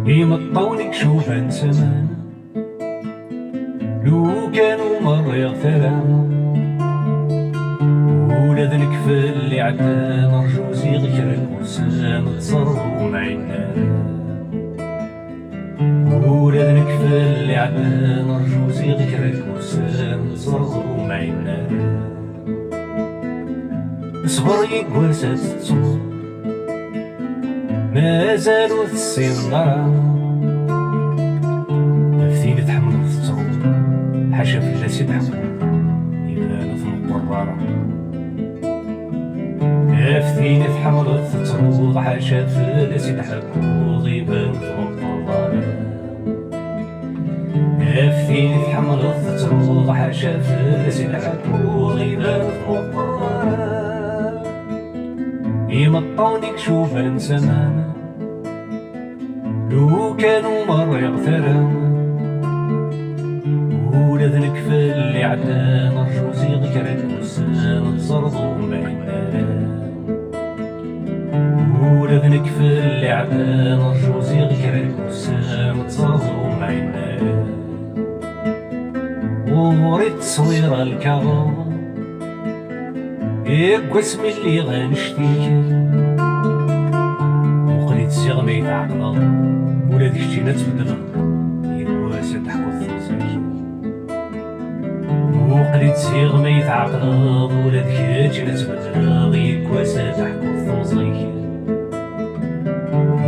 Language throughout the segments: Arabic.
يمطونك شوف انسمان لو كانوا مريض ثلاثة ولادنك في اللي عدا نرجو زيغك وسام تصرفوا معنا ولادنك في اللي عدا نرجو زيغك وسام تصرفوا معنا اصبر يقواسات تصور ما زالوا السين نرى نفسيني تحمل في التراب حاشا في الناس يضحكوا يبان في المقررة نفسيني تحمل في التراب حاشا في الناس يضحكوا يبان في المقررة نفسيني تحمل في التراب حاشا في الناس يضحكوا يبان في المقررة يمطونك شوف انسمان لو كانوا مرة يغترى ولادنك في اللي عدا نرجو زيغك ركوسان تصرضوا معنا ولادنك في اللي عدا نرجو زيغك ركوسان تصرضوا معنا وريت تصوير الكاغو يقوس من اللي غنشتيك وقريت سيغمي تعقلا ولا ديك الشينا تبدل يقواس تحكو الثوزيك وقريت سيغمي تعقلا ولا ديك الشينا تبدل يقواس تحكو الثوزيك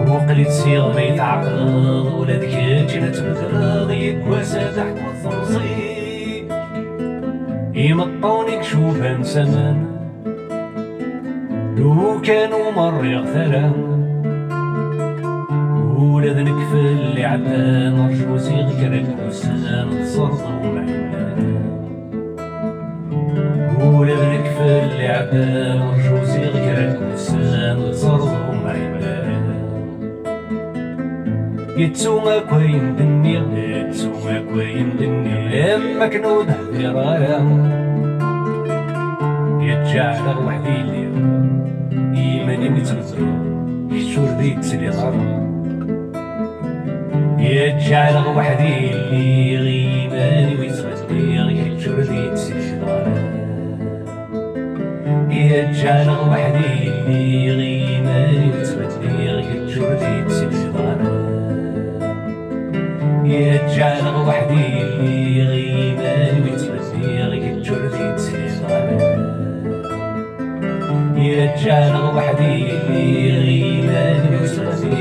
وقريت سيغمي تعقلا ولا ديك الشينا تبدل يقواس تحكو الثوزيك يمطونك شوف انسمان لو كانوا مر يغترى ولادنك في اللي عدا نرجو زيغك ركوسان تصرضوا معنا ولادنك في اللي عدا نرجو زيغك ركوسان تصرضوا معنا يتسوما كوين دنيا يتسوما كوين دنيا اما كنود هذيرايا يتجعل وحدي اللي إيماني ويتغزر يحشور ذي تسلي غار يتجعل وحدي اللي غيماني ويتغزر يحشور ذي تسلي غار يتجعل وحدي اللي غيماني ويتغزر يحشور ذي تسلي غار يتجعل وحدي اللي غيماني ويتغزر يحشور ذي تسلي غار يتجعل وحدي اللي غيماني ويتغزر